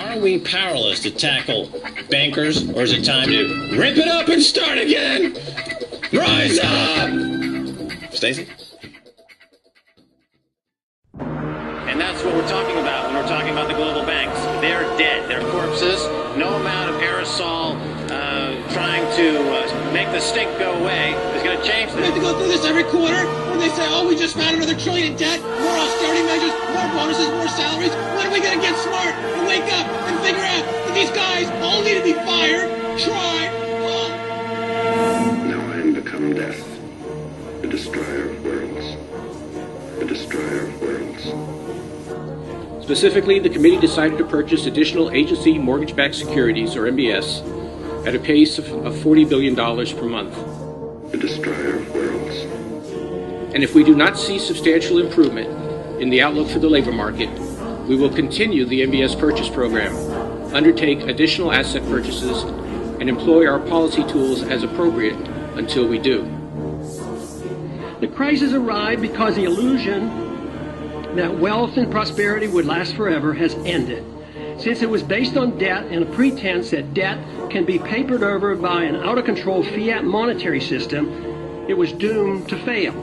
Are we powerless to tackle bankers, or is it time to rip it up and start again? Rise up! Stacey? And that's what we're talking about when we're talking about the global banks. They're dead. They're corpses. No amount of aerosol trying to make the stink go away is going to change this. We have to go through this every quarter when they say, oh, we just found another $1 trillion in debt, more austerity measures, more bonuses, more salaries. When are we going to get smart and wake up and figure out that these guys all need to be fired, tried, hung? Now I am become death, the destroyer of worlds, the destroyer of worlds. Specifically, the committee decided to purchase additional agency mortgage-backed securities, or MBS, at a pace of $40 billion per month. The destroyer of worlds. And if we do not see substantial improvement in the outlook for the labor market, we will continue the MBS purchase program, undertake additional asset purchases, and employ our policy tools as appropriate until we do. The crisis arrived because the illusion that wealth and prosperity would last forever has ended. Since it was based on debt and a pretense that debt can be papered over by an out-of-control fiat monetary system, it was doomed to fail.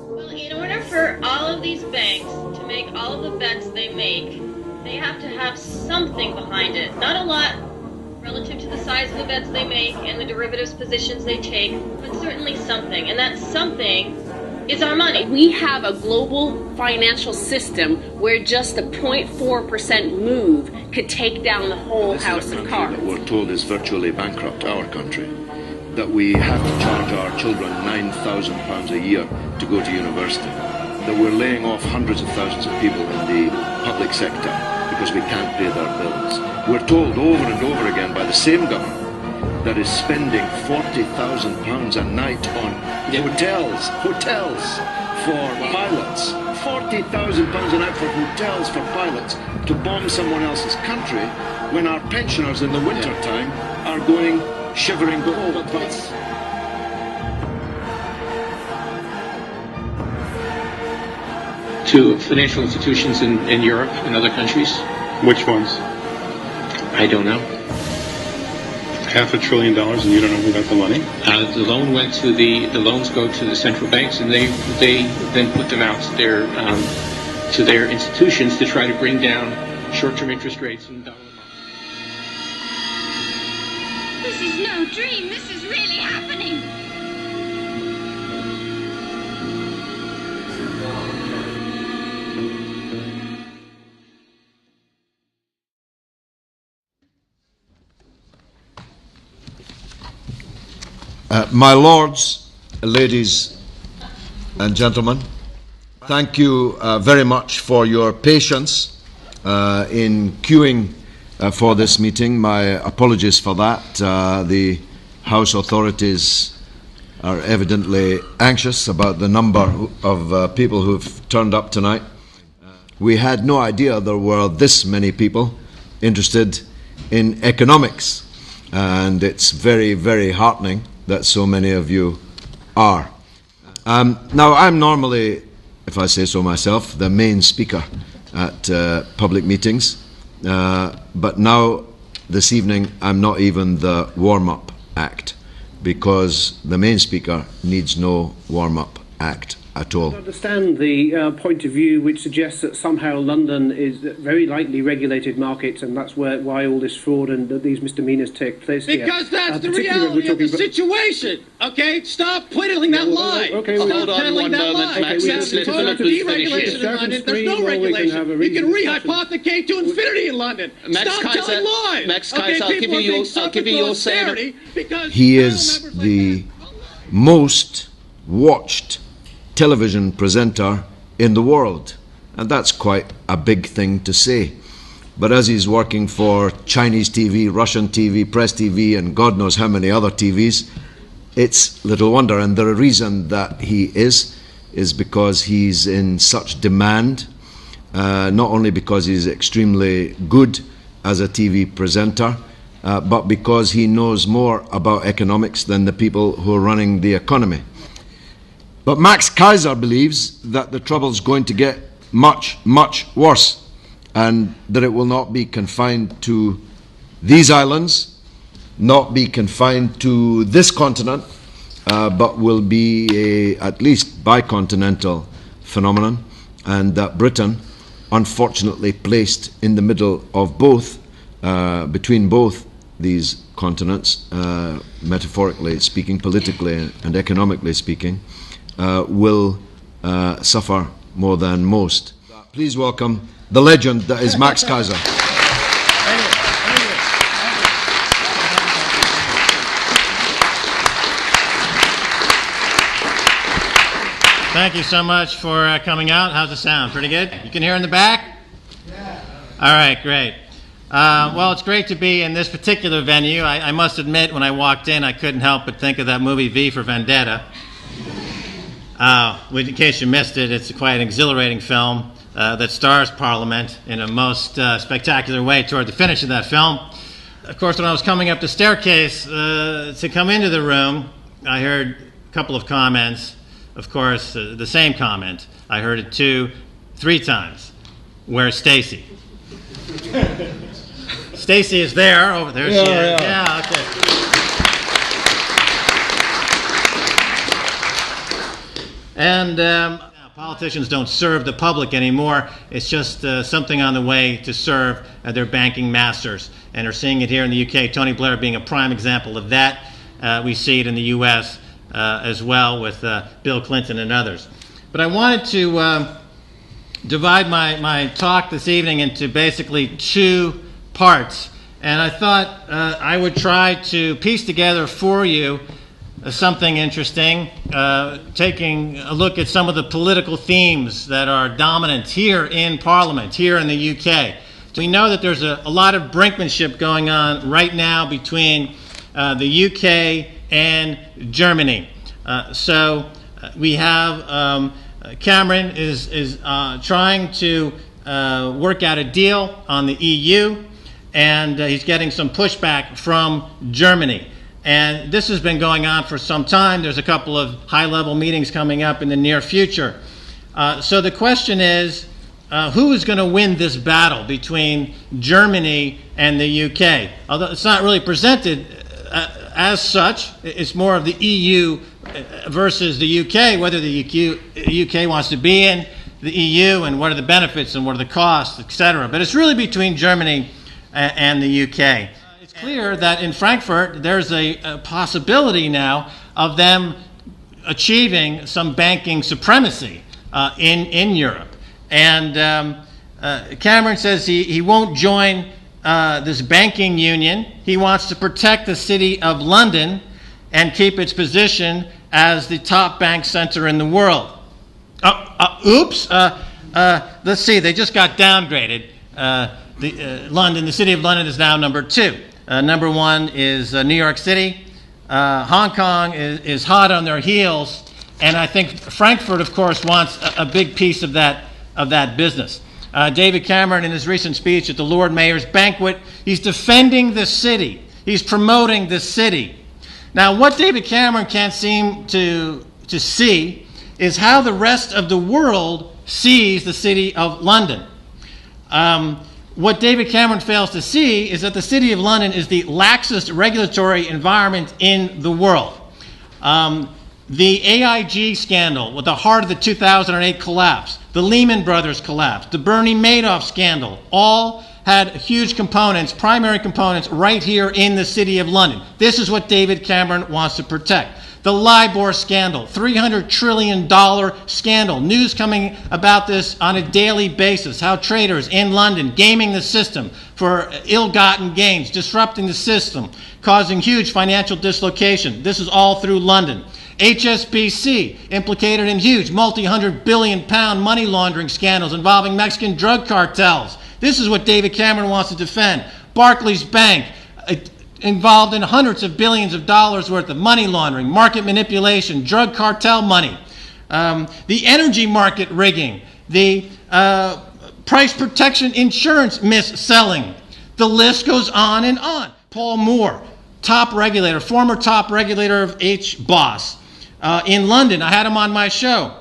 Well, in order for all of these banks to make all of the bets they make, they have to have something behind it. Not a lot relative to the size of the bets they make and the derivatives positions they take, but certainly something. And that something is our money. We have a global financial system where just a 0.4% move could take down the whole house of cards. That we're told is virtually bankrupt, our country. That we have to charge our children £9,000 a year to go to university. That we're laying off hundreds of thousands of people in the public sector because we can't pay their bills. We're told over and over again by the same government that is spending £40,000 a night on hotels for pilots. £40,000 a night for hotels for pilots to bomb someone else's country when our pensioners in the winter time are going shivering below. To financial institutions in Europe and other countries. Which ones? I don't know. $500 billion and you don't know who got the money? The loans go to the central banks, and they then put them out to their institutions to try to bring down short-term interest rates and dollar market. This is no dream. This is really happening. My lords, ladies and gentlemen, thank you very much for your patience in queuing for this meeting. My apologies for that. The House authorities are evidently anxious about the number of people who've turned up tonight. We had no idea there were this many people interested in economics, and it's very, very heartening that so many of you are. Now, I'm normally, if I say so myself, the main speaker at public meetings, but now, this evening, I'm not even the warm-up act, because the main speaker needs no warm-up act at all. I understand the point of view which suggests that somehow London is a very lightly regulated market, and that's why all this fraud and these misdemeanors take place here. Because that's the reality of the situation. Okay, stop peddling that lie. Okay, stop hold on peddling one that moment, lie. Max. There's deregulation in London. There's no regulation. We can rehypothecate to infinity in London. Stop telling lies. Max Keiser, I'll give you your say. He is the most watched television presenter in the world, and that's quite a big thing to say. But as he's working for Chinese TV, Russian TV, Press TV, and God knows how many other TVs, it's little wonder. And the reason that he is because he's in such demand, not only because he's extremely good as a TV presenter, but because he knows more about economics than the people who are running the economy. But Max Keiser believes that the trouble's going to get much, much worse, and that it will not be confined to these islands, not be confined to this continent, but will be a at least bicontinental phenomenon, and that Britain, unfortunately placed in the middle of both, between both these continents, metaphorically speaking, politically and economically speaking, will suffer more than most. Please welcome the legend that is Max Keiser. Thank you so much for coming out. How's the sound? Pretty good? You can hear in the back? Yeah. All right, great. Well, it's great to be in this particular venue. I must admit, when I walked in, I couldn't help but think of that movie V for Vendetta. In case you missed it, it's quite an exhilarating film that stars Parliament in a most spectacular way toward the finish of that film. Of course, when I was coming up the staircase to come into the room, I heard a couple of comments. Of course, the same comment. I heard it 2, 3 times. Where's Stacy? Stacy is there. Over there she is. Yeah, okay. And politicians don't serve the public anymore. It's just something on the way to serve their banking masters. And we're seeing it here in the UK. Tony Blair being a prime example of that. We see it in the US as well with Bill Clinton and others. But I wanted to divide my talk this evening into basically 2 parts. And I thought I would try to piece together for you something interesting, taking a look at some of the political themes that are dominant here in Parliament, here in the UK. We know that there's a lot of brinkmanship going on right now between the UK and Germany. So we have Cameron is trying to work out a deal on the EU, and he's getting some pushback from Germany. And this has been going on for some time. There's a couple of high-level meetings coming up in the near future. So the question is, who is going to win this battle between Germany and the UK? Although it's not really presented as such, it's more of the EU versus the UK, whether the UK wants to be in the EU and what are the benefits and what are the costs, etc. But it's really between Germany and the UK. It's clear that in Frankfurt there's a possibility now of them achieving some banking supremacy in Europe. And Cameron says he won't join this banking union. He wants to protect the City of London and keep its position as the top bank center in the world. Oops. Let's see. They just got downgraded. London, the City of London, is now number 2. Number 1 is New York City. Hong Kong is hot on their heels, and I think Frankfurt, of course, wants a big piece of that business. David Cameron, in his recent speech at the Lord Mayor's banquet, he's defending the city. He's promoting the city. Now, what David Cameron can't seem to see is how the rest of the world sees the City of London. What David Cameron fails to see is that the City of London is the laxest regulatory environment in the world. The AIG scandal, with the heart of the 2008 collapse, the Lehman Brothers collapse, the Bernie Madoff scandal, all had huge components, primary components, right here in the City of London. This is what David Cameron wants to protect. The LIBOR scandal, $300 trillion scandal. News coming about this on a daily basis. How traders in London gaming the system for ill-gotten gains, disrupting the system, causing huge financial dislocation. This is all through London. HSBC implicated in huge multi-hundred billion pound money laundering scandals involving Mexican drug cartels. This is what David Cameron wants to defend. Barclays Bank, involved in hundreds of billions of dollars worth of money laundering, market manipulation, drug cartel money, the energy market rigging, the price protection insurance mis-selling. The list goes on and on. Paul Moore, top regulator, former top regulator of HBOS in London. I had him on my show.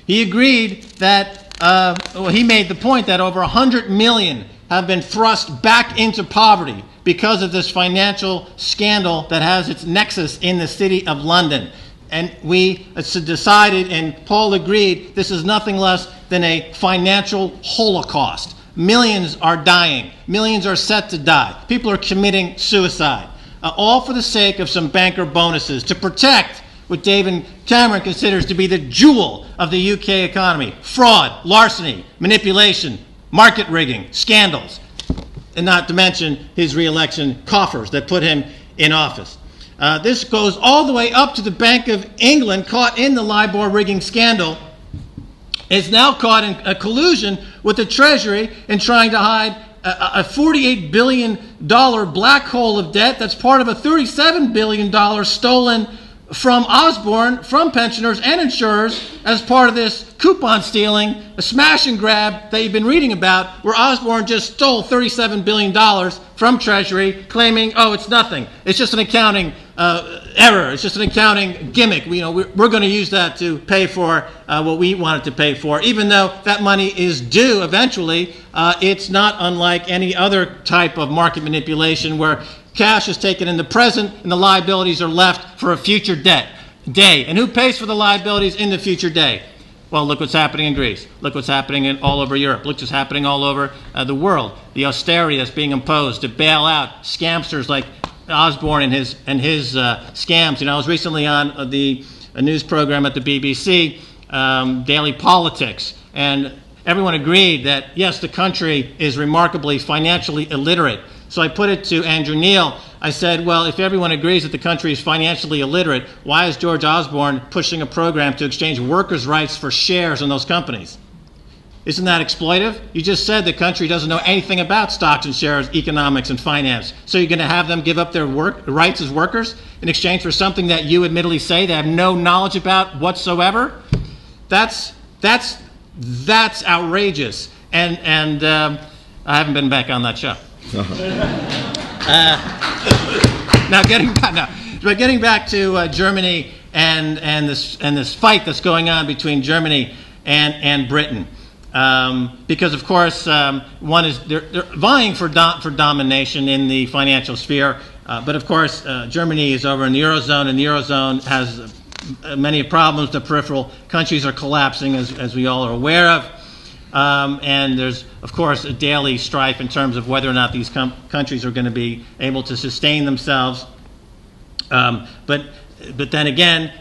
He agreed that he made the point that over 100 million have been thrust back into poverty because of this financial scandal that has its nexus in the city of London. And we decided, and Paul agreed, this is nothing less than a financial holocaust. Millions are dying. Millions are set to die. People are committing suicide. All for the sake of some banker bonuses to protect what David Cameron considers to be the jewel of the UK economy. Fraud, larceny, manipulation, market rigging, scandals, and not to mention his re-election coffers that put him in office. This goes all the way up to the Bank of England, caught in the LIBOR rigging scandal, is now caught in a collusion with the Treasury in trying to hide a $48 billion black hole of debt that's part of a $37 billion stolen from Osborne, from pensioners and insurers, as part of this coupon stealing, a smash and grab that you've been reading about, where Osborne just stole $37 billion from Treasury, claiming, oh, it's nothing. It's just an accounting error. It's just an accounting gimmick. We're going to use that to pay for what we wanted to pay for. Even though that money is due eventually, it's not unlike any other type of market manipulation where cash is taken in the present and the liabilities are left for a future day. And who pays for the liabilities in the future day? Well, look what's happening in Greece. Look what's happening all over Europe. Look what's happening all over the world. The austerity that's being imposed to bail out scamsters like Osborne and his scams. I was recently on a news program at the BBC, Daily Politics, and everyone agreed that, yes, the country is remarkably financially illiterate. So I put it to Andrew Neil. I said, well, if everyone agrees that the country is financially illiterate, why is George Osborne pushing a program to exchange workers' rights for shares in those companies? Isn't that exploitive? You just said the country doesn't know anything about stocks and shares, economics and finance. So you're going to have them give up their rights as workers in exchange for something that you admittedly say they have no knowledge about whatsoever? That's outrageous. And I haven't been back on that show. Now getting back to Germany and this fight that's going on between Germany and Britain, because of course one is they're vying for domination in the financial sphere, but of course Germany is over in the Eurozone, and the Eurozone has many problems. The peripheral countries are collapsing, as we all are aware of. And there's, of course, a daily strife in terms of whether or not these countries are going to be able to sustain themselves. But then again,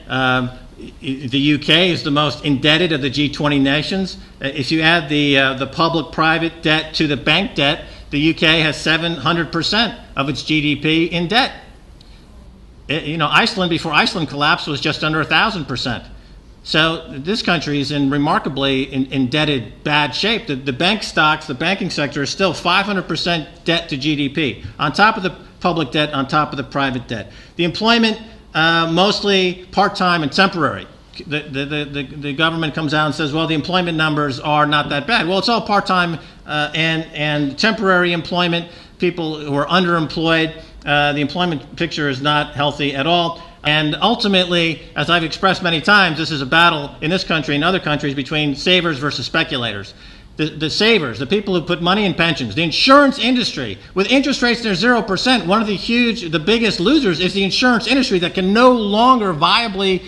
the UK is the most indebted of the G20 nations. If you add the public-private debt to the bank debt, the UK has 700% of its GDP in debt. Iceland, before Iceland collapsed, was just under 1,000%. So this country is in remarkably indebted bad shape. The bank stocks, the banking sector is still 500% debt to GDP, on top of the public debt, on top of the private debt. The employment, mostly part-time and temporary. The government comes out and says, well, the employment numbers are not that bad. Well, it's all part-time and temporary employment, people who are underemployed. The employment picture is not healthy at all. And ultimately, as I've expressed many times, this is a battle in this country and other countries between savers versus speculators. The savers, the people who put money in pensions, the insurance industry, with interest rates near 0%, one of the biggest losers is the insurance industry that can no longer viably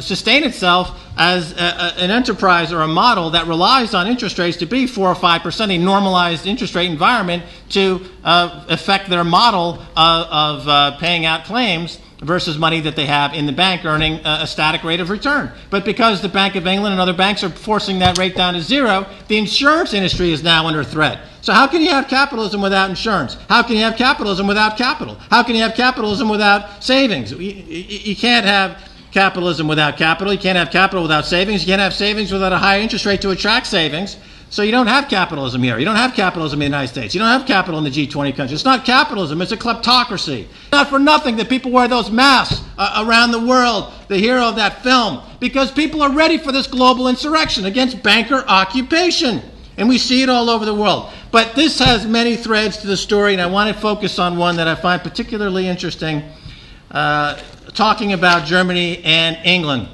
sustain itself as an enterprise or a model that relies on interest rates to be 4 or 5%, a normalized interest rate environment to affect their model of paying out claims versus money that they have in the bank earning a static rate of return. But because the Bank of England and other banks are forcing that rate down to zero, the insurance industry is now under threat. So how can you have capitalism without insurance? How can you have capitalism without capital? How can you have capitalism without savings? You can't have capitalism without capital. You can't have capital without savings. You can't have savings without a higher interest rate to attract savings. So you don't have capitalism here. You don't have capitalism in the United States. You don't have capital in the G20 countries. It's not capitalism. It's a kleptocracy. Not for nothing that people wear those masks around the world, the hero of that film, because people are ready for this global insurrection against banker occupation. And we see it all over the world. But this has many threads to the story, and I want to focus on one that I find particularly interesting, talking about Germany and England.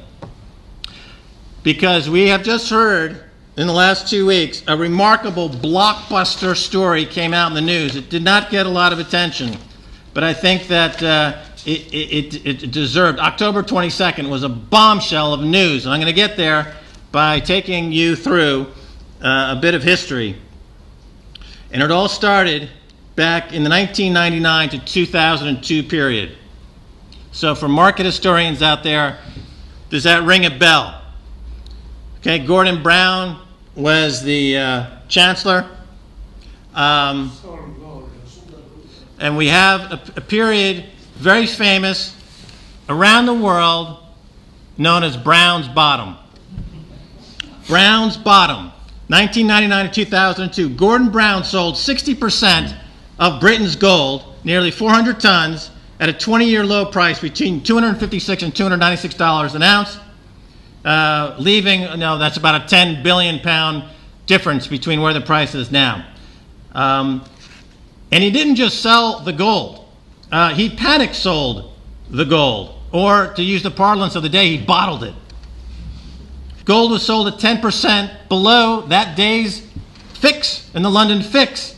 Because we have just heard in the last 2 weeks, a remarkable blockbuster story came out in the news. It did not get a lot of attention, but I think that it deserved. October 22nd was a bombshell of news, and I'm going to get there by taking you through a bit of history. And it all started back in the 1999 to 2002 period. So for market historians out there, does that ring a bell? Okay, Gordon Brown was the chancellor. And we have a period very famous around the world known as Brown's Bottom. Brown's Bottom, 1999 to 2002. Gordon Brown sold 60% of Britain's gold, nearly 400 tons, at a 20-year low price between $256 and $296 an ounce, leaving, that's about a 10 billion pound difference between where the price is now. And he didn't just sell the gold. He panic sold the gold, or to use the parlance of the day, he bottled it. Gold was sold at 10% below that day's fix in the London fix.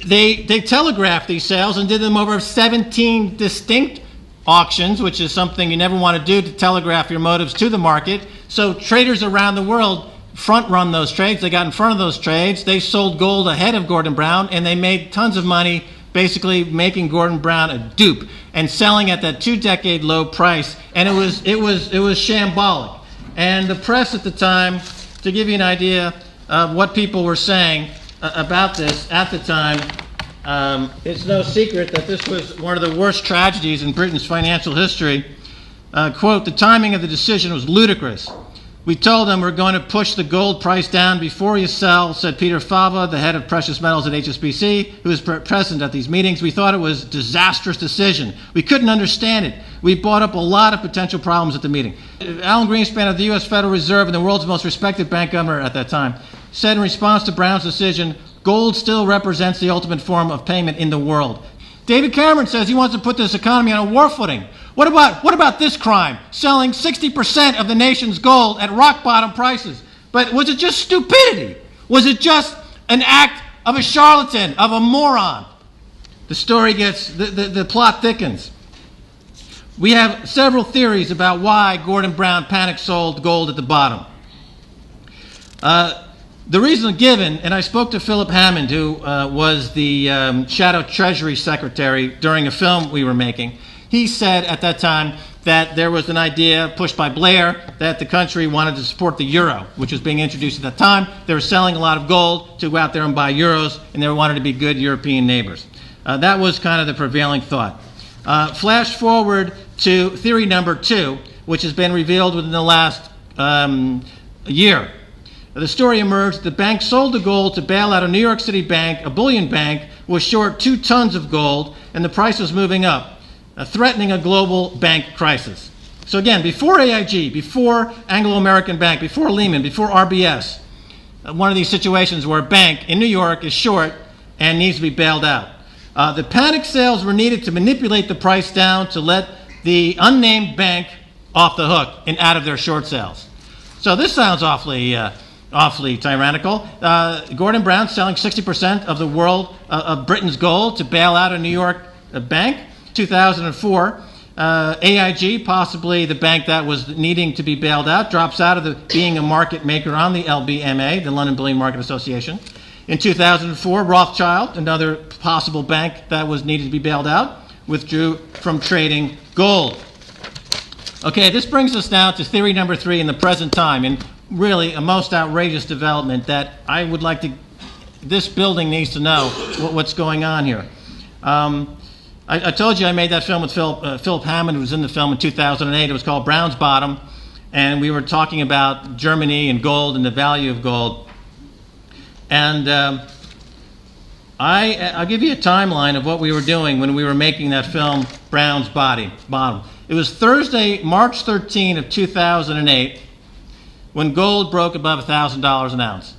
They telegraphed these sales and did them over 17 distinct auctions, which is something you never want to do, to telegraph your motives to the market. So traders around the world front-run those trades. They got in front of those trades. They sold gold ahead of Gordon Brown, and they made tons of money, basically making Gordon Brown a dupe and selling at that 2-decade low price. And it was shambolic. And the press at the time, to give you an idea of what people were saying about this at the time, it's no secret that this was one of the worst tragedies in Britain's financial history. Quote, "The timing of the decision was ludicrous. We told them we're going to push the gold price down before you sell," said Peter Fava, the head of precious metals at HSBC, who was present at these meetings. "We thought it was a disastrous decision. We couldn't understand it. We brought up a lot of potential problems at the meeting." Alan Greenspan of the U.S. Federal Reserve and the world's most respected bank governor at that time said in response to Brown's decision, "Gold still represents the ultimate form of payment in the world." David Cameron says he wants to put this economy on a war footing. What about this crime? Selling 60% of the nation's gold at rock bottom prices. But was it just stupidity? Was it just an act of a charlatan, of a moron? The story gets, the plot thickens. We have several theories about why Gordon Brown panic sold gold at the bottom. The reason given, and I spoke to Philip Hammond, who was the Shadow Treasury Secretary during a film we were making. He said at that time that there was an idea pushed by Blair that the country wanted to support the euro, which was being introduced at that time. They were selling a lot of gold to go out there and buy euros, and they wanted to be good European neighbors. That was kind of the prevailing thought. Flash forward to theory number 2, which has been revealed within the last year. The story emerged that the bank sold the gold to bail out a New York City bank. A bullion bank was short 2 tons of gold, and the price was moving up, threatening a global bank crisis. So again, before AIG, before Anglo-American Bank, before Lehman, before RBS, one of these situations where a bank in New York is short and needs to be bailed out. The panic sales were needed to manipulate the price down to let the unnamed bank off the hook and out of their short sales. So this sounds awfully tyrannical. Gordon Brown selling 60% of the world of Britain's gold to bail out a New York bank. 2004, AIG, possibly the bank that was needing to be bailed out, drops out of being a market maker on the LBMA, the London Bullion Market Association. In 2004, Rothschild, another possible bank that was needed to be bailed out, withdrew from trading gold. Okay, this brings us now to theory number 3 in the present time, and really a most outrageous development that I would like to, this building needs to know what's going on here. I told you I made that film with Philip Hammond, who was in the film in 2008. It was called Brown's Bottom, and we were talking about Germany and gold and the value of gold. And I'll give you a timeline of what we were doing when we were making that film, Brown's Bottom. It was Thursday, March 13 of 2008, when gold broke above $1,000 an ounce.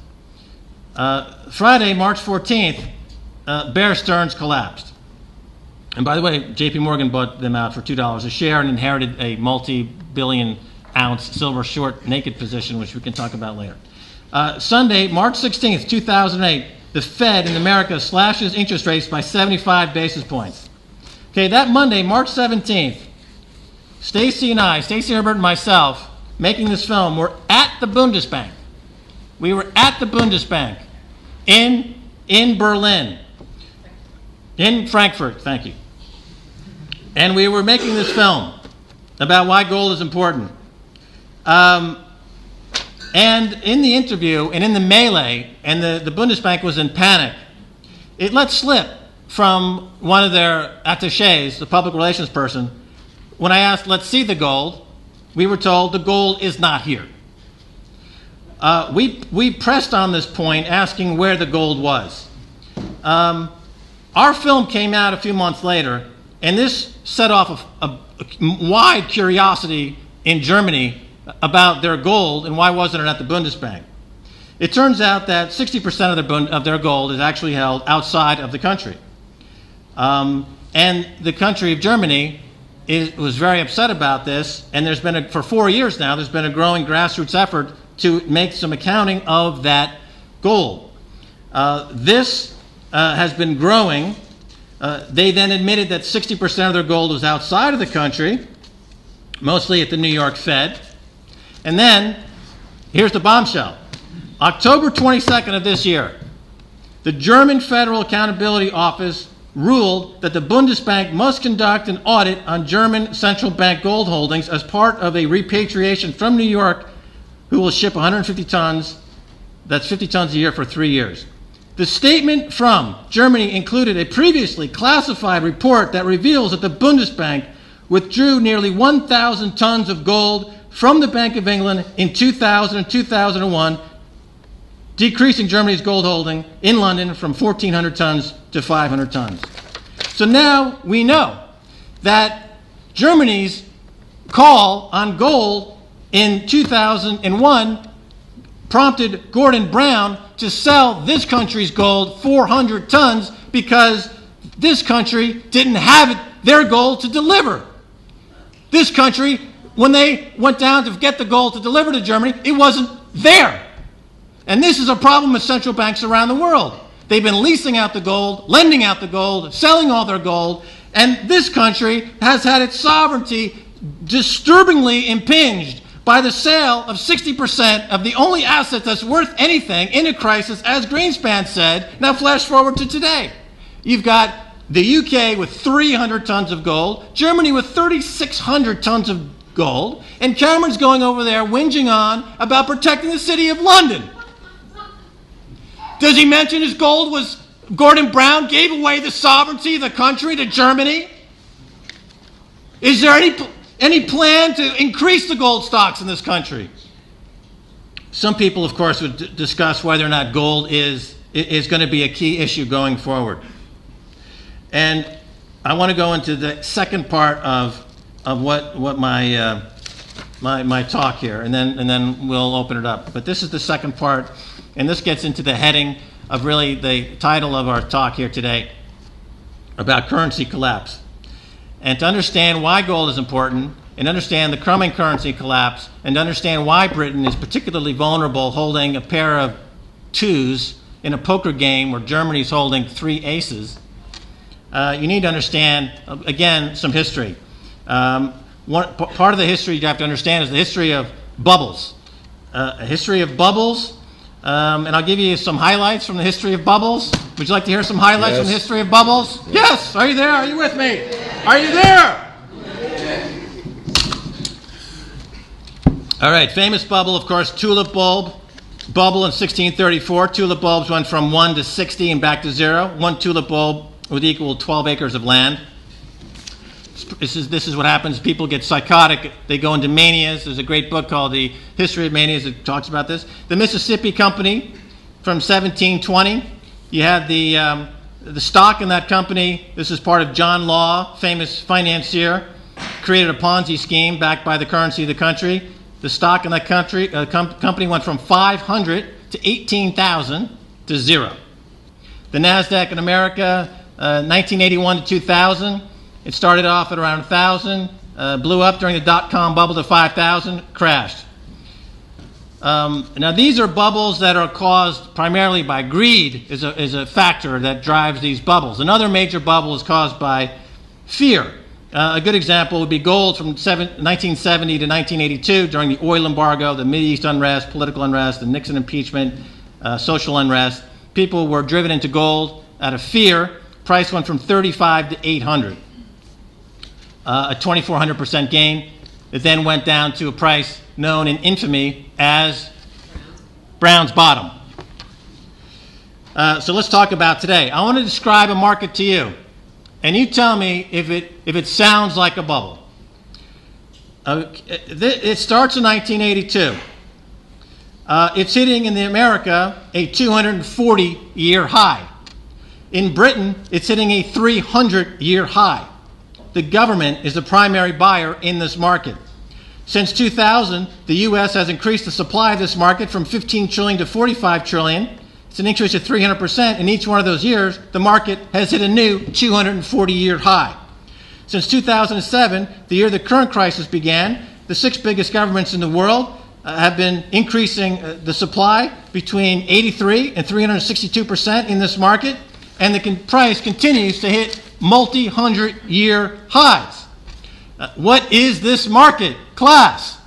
Friday, March 14th, Bear Stearns collapsed. And by the way, JP Morgan bought them out for $2 a share and inherited a multi-billion ounce silver short naked position, which we can talk about later. Sunday, March 16th, 2008, the Fed in America slashes interest rates by 75 basis points. Okay, that Monday, March 17th, Stacy Herbert and myself, making this film, were at the Bundesbank. We were at the Bundesbank in Berlin, in Frankfurt, thank you. And we were making this film about why gold is important. And in the interview and in the melee, and the Bundesbank was in panic, it let slip from one of their attachés, the public relations person, when I asked, let's see the gold, we were told the gold is not here. We pressed on this point, asking where the gold was. Our film came out a few months later, and this set off a wide curiosity in Germany about their gold and why wasn't it at the Bundesbank. It turns out that 60% of their gold is actually held outside of the country. And the country of Germany was very upset about this, and there's been, for 4 years now, there's been a growing grassroots effort to make some accounting of that gold. This has been growing. They then admitted that 60% of their gold was outside of the country, mostly at the New York Fed. And then, here's the bombshell. October 22nd of this year, the German Federal Accountability Office ruled that the Bundesbank must conduct an audit on German central bank gold holdings as part of a repatriation from New York, who will ship 150 tons, that's 50 tons a year for 3 years. The statement from Germany included a previously classified report that reveals that the Bundesbank withdrew nearly 1,000 tons of gold from the Bank of England in 2000 and 2001, decreasing Germany's gold holding in London from 1,400 tons to 500 tons. So now we know that Germany's call on gold in 2001 prompted Gordon Brown to sell this country's gold 400 tons because this country didn't have their gold to deliver. This country, when they went down to get the gold to deliver to Germany, it wasn't there. And this is a problem with central banks around the world. They've been leasing out the gold, lending out the gold, selling all their gold, and this country has had its sovereignty disturbingly impinged by the sale of 60% of the only asset that's worth anything in a crisis, as Greenspan said. Now flash forward to today. You've got the UK with 300 tons of gold, Germany with 3,600 tons of gold, and Cameron's going over there whinging on about protecting the city of London. Does he mention his gold was Gordon Brown gave away the sovereignty of the country to Germany? Is there any plan to increase the gold stocks in this country? Some people, of course, would discuss whether or not gold is going to be a key issue going forward. And I want to go into the second part of what my talk here, and then we'll open it up. But this is the second part, and this gets into the heading of really the title of our talk here today, about currency collapse. And to understand why gold is important, and understand the coming currency collapse, and to understand why Britain is particularly vulnerable holding a pair of twos in a poker game where Germany's holding 3 aces, you need to understand, again, some history. Part of the history you have to understand is the history of bubbles. A history of bubbles, and I'll give you some highlights from the history of bubbles. Would you like to hear some highlights from the history of bubbles? Yes! Are you there? Are you with me? Are you there? All right, famous bubble, of course, tulip bulb. Bubble in 1634. Tulip bulbs went from 1 to 60 and back to 0. 1 tulip bulb would equal 12 acres of land. This is what happens. People get psychotic. They go into manias. There's a great book called The History of Manias that talks about this. The Mississippi Company from 1720. You had the stock in that company. This is part of John Law, famous financier, created a Ponzi scheme backed by the currency of the country. The stock in that company went from 500 to 18,000 to 0. The NASDAQ in America, 1981 to 2000. It started off at around 1,000, blew up during the dot-com bubble to 5,000, crashed. Now, these are bubbles that are caused primarily by greed is a factor that drives these bubbles. Another major bubble is caused by fear. A good example would be gold from 1970 to 1982 during the oil embargo, the Mideast unrest, political unrest, the Nixon impeachment, social unrest. People were driven into gold out of fear. Price went from 35 to 800, a 2,400% gain. It then went down to a price known in infamy as Brown's bottom. So let's talk about today. I want to describe a market to you, and you tell me if it sounds like a bubble. It starts in 1982. It's hitting in America a 240-year high. In Britain, it's hitting a 300-year high. The government is the primary buyer in this market. Since 2000, the U.S. has increased the supply of this market from 15 trillion to 45 trillion. It's an increase of 300%. In each one of those years, the market has hit a new 240-year high. Since 2007, the year the current crisis began, the 6 biggest governments in the world have been increasing the supply between 83 and 362% in this market, and the price continues to hit multi-hundred-year highs. What is this market class?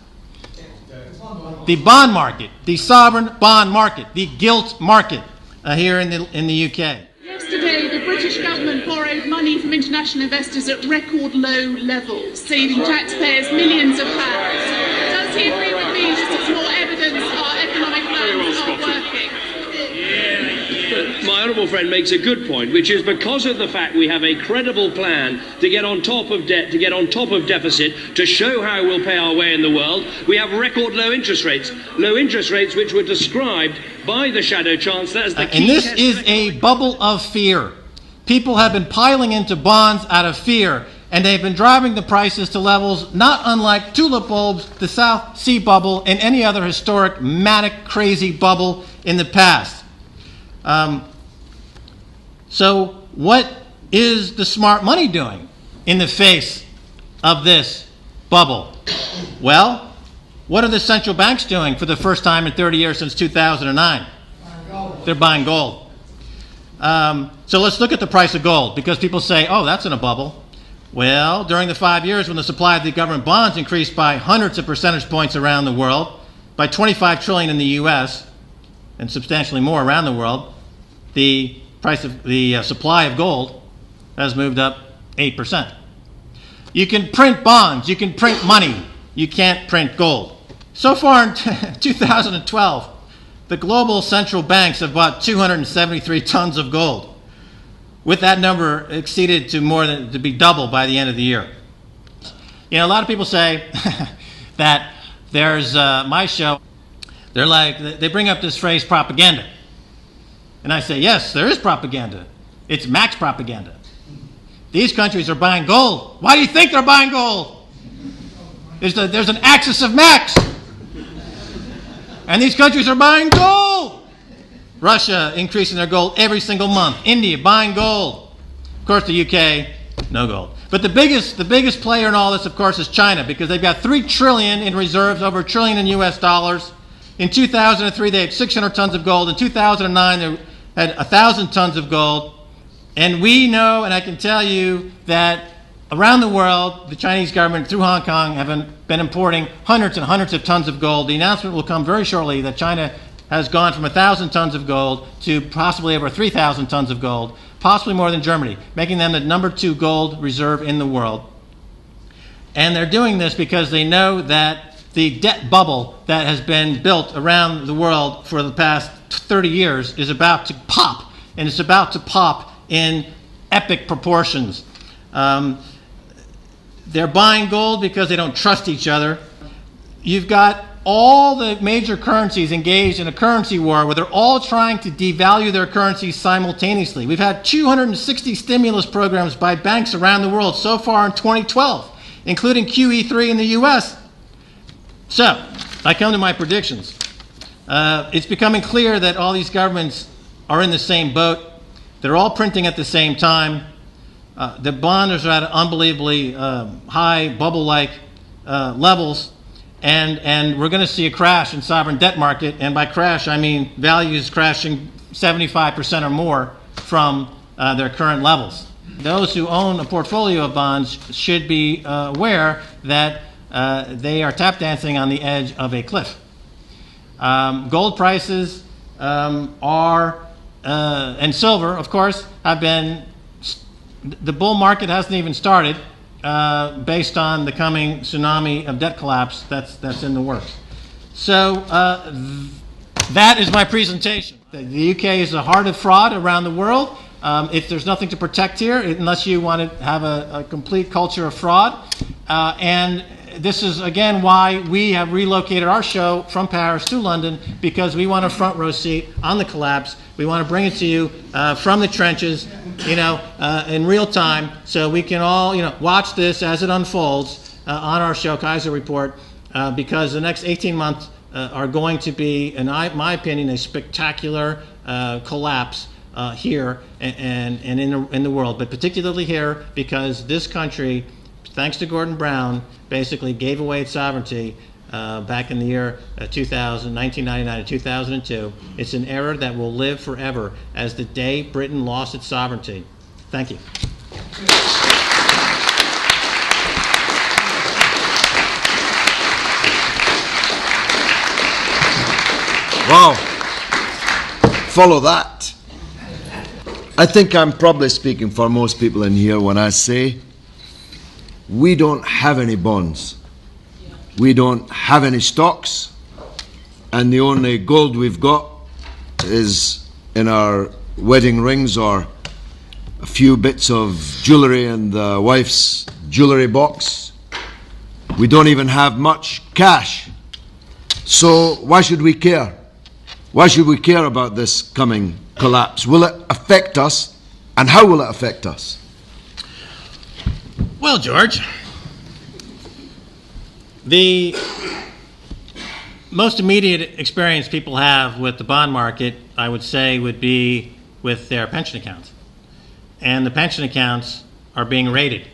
The bond market, the sovereign bond market, the gilt market here in the UK. Yesterday, the British government borrowed money from international investors at record low levels, saving taxpayers millions of pounds. Does he agree with me that it's more evidence our economic plans are working? My honourable friend makes a good point, which is because of the fact we have a credible plan to get on top of debt, to get on top of deficit, to show how we'll pay our way in the world, we have record low interest rates which were described by the Shadow Chancellor as the key. And this is a bubble of fear. People have been piling into bonds out of fear, and they've been driving the prices to levels not unlike tulip bulbs, the South Sea bubble, and any other historic, manic, crazy bubble in the past. So what is the smart money doing in the face of this bubble? Well, what are the central banks doing for the first time in 30 years since 2009? They're buying gold. So let's look at the price of gold, because people say, oh, that's in a bubble. Well, during the 5 years when the supply of the government bonds increased by hundreds of percentage points around the world, by 25 trillion in the U.S., and substantially more around the world, the price of the supply of gold has moved up 8%. You can print bonds, you can print money, you can't print gold. So far in 2012, the global central banks have bought 273 tons of gold, with that number exceeded to be double by the end of the year. You know, a lot of people say that there's my show. They bring up this phrase propaganda. And I say, yes, there is propaganda. It's max propaganda. These countries are buying gold. Why do you think they're buying gold? There's an axis of max. And these countries are buying gold. Russia increasing their gold every single month. India buying gold. Of course, the UK, no gold. But the biggest player in all this, of course, is China, because they've got $3 trillion in reserves, over $1 trillion in US dollars. In 2003, they had 600 tons of gold. In 2009, they had 1,000 tons of gold. And we know, and I can tell you, that around the world, the Chinese government, through Hong Kong, have been importing hundreds and hundreds of tons of gold. The announcement will come very shortly that China has gone from 1,000 tons of gold to possibly over 3,000 tons of gold, possibly more than Germany, making them the #2 gold reserve in the world. And they're doing this because they know that the debt bubble that has been built around the world for the past 30 years is about to pop, and it's about to pop in epic proportions. They're buying gold because they don't trust each other. You've got all the major currencies engaged in a currency war where they're all trying to devalue their currencies simultaneously. We've had 260 stimulus programs by banks around the world so far in 2012, including QE3 in the U.S. So, I come to my predictions. It's becoming clear that all these governments are in the same boat. They're all printing at the same time. The bonds are at unbelievably high bubble-like levels. and we're going to see a crash in sovereign debt market, and by crash I mean values crashing 75% or more from their current levels. Those who own a portfolio of bonds should be aware that they are tap dancing on the edge of a cliff. Gold prices are, and silver, of course, have been, the bull market hasn't even started based on the coming tsunami of debt collapse that's in the works. So that is my presentation. The UK is the heart of fraud around the world. If there's nothing to protect here, unless you want to have a complete culture of fraud. And this is, again, why we have relocated our show from Paris to London, because we want a front row seat on the collapse. We want to bring it to you from the trenches, in real time, so we can all, watch this as it unfolds on our show, Keiser Report, because the next 18 months are going to be, in my opinion, a spectacular collapse here and in the world, but particularly here because this country, thanks to Gordon Brown, basically gave away its sovereignty back in the year 1999 to 2002. It's an error that will live forever as the day Britain lost its sovereignty. Thank you. Wow. Follow that. I think I'm probably speaking for most people in here when I say we don't have any bonds. We don't have any stocks. And the only gold we've got is in our wedding rings or a few bits of jewelry in the wife's jewelry box. We don't even have much cash. So why should we care? Why should we care about this coming collapse? Will it affect us, and how will it affect us? Well, George, the most immediate experience people have with the bond market, I would say, would be with their pension accounts. And the pension accounts are being raided.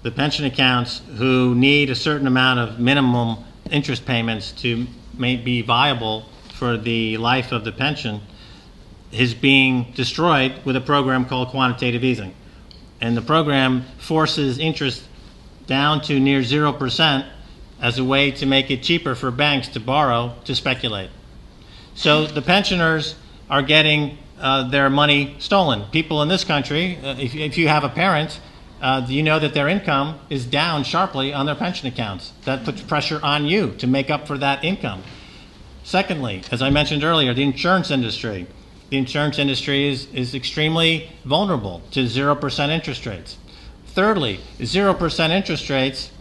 The pension accounts who need a certain amount of minimum interest payments to be viable for the life of the pension is being destroyed with a program called quantitative easing. And the program forces interest down to near 0% as a way to make it cheaper for banks to borrow to speculate. So the pensioners are getting their money stolen. People in this country, if you have a parent, you know that their income is down sharply on their pension accounts. That puts pressure on you to make up for that income. Secondly, as I mentioned earlier, the insurance industry. The insurance industry is extremely vulnerable to 0% interest rates. Thirdly, 0% interest rates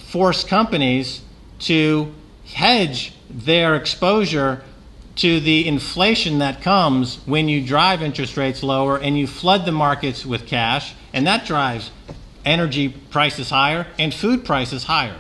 force companies to hedge their exposure to the inflation that comes when you drive interest rates lower and you flood the markets with cash, and that drives energy prices higher and food prices higher.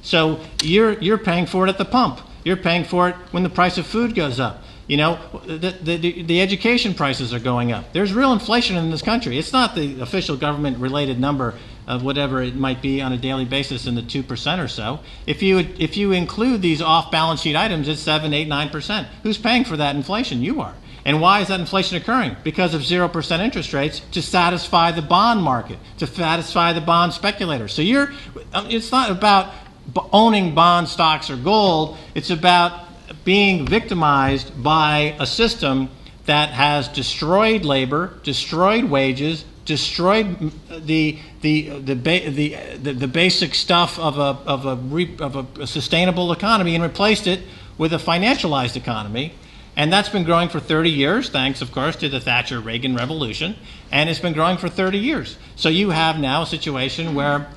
So you're paying for it at the pump. You're paying for it when the price of food goes up. The education prices are going up. There's real inflation in this country. It's not the official government-related number of whatever it might be on a daily basis in the 2% or so. If you include these off-balance sheet items, it's 7, 8, 9%. Who's paying for that inflation? You are. And why is that inflation occurring? Because of 0% interest rates to satisfy the bond market, to satisfy the bond speculators. So it's not about owning bond stocks or gold. It's about being victimized by a system that has destroyed labor, destroyed wages, destroyed the basic stuff of a sustainable economy, and replaced it with a financialized economy. And that's been growing for 30 years, thanks, of course, to the Thatcher-Reagan revolution. And it's been growing for 30 years. So you have now a situation where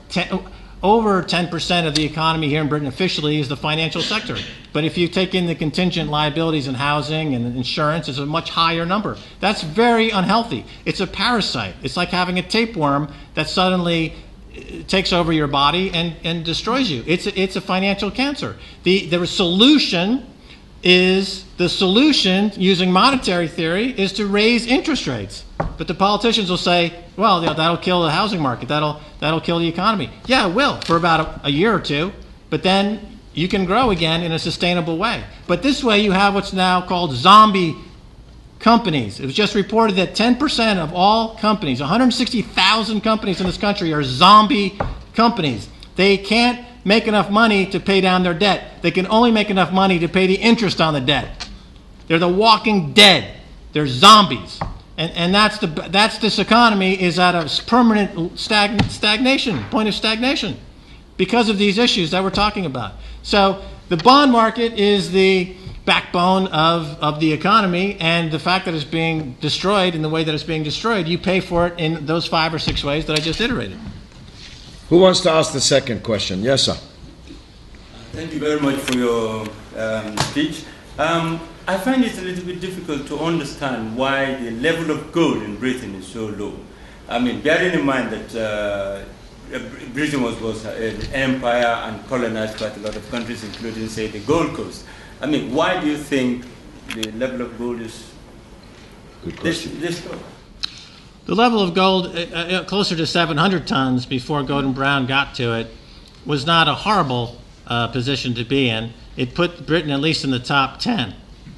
over 10% of the economy here in Britain officially is the financial sector. But if you take in the contingent liabilities in housing and insurance, it's a much higher number. That's very unhealthy. It's a parasite. It's like having a tapeworm that suddenly takes over your body and destroys you. It's a financial cancer. The solution using monetary theory is to raise interest rates. But the politicians will say, well, that'll kill the housing market. That'll kill the economy. Yeah, it will for about a year or two. but then you can grow again in a sustainable way. But this way you have what's now called zombie companies. It was just reported that 10% of all companies, 160,000 companies in this country, are zombie companies. They can't make enough money to pay down their debt. They can only make enough money to pay the interest on the debt. They're the walking dead. They're zombies. And that's this economy is at a permanent stagnation, point of stagnation, because of these issues that we're talking about. So the bond market is the backbone of the economy, and the fact that it's being destroyed in the way that it's being destroyed, you pay for it in those 5 or 6 ways that I just iterated. Who wants to ask the second question? Yes, sir. Thank you very much for your speech. I find it a little bit difficult to understand why the level of gold in Britain is so low. I mean, bearing in mind that Britain was an empire and colonized quite a lot of countries, including, say, the Gold Coast. I mean, why do you think the level of gold is this low? The level of gold, closer to 700 tons before Gordon Brown got to it, was not a horrible position to be in. It put Britain at least in the top 10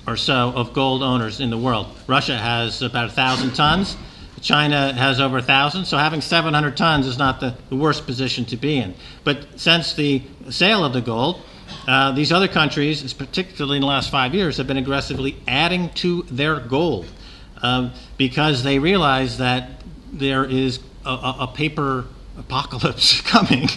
or so of gold owners in the world. Russia has about 1,000 tons. China has over 1,000, so having 700 tons is not the worst position to be in. But since the sale of the gold, these other countries, particularly in the last 5 years, have been aggressively adding to their gold because they realize that there is a paper apocalypse coming,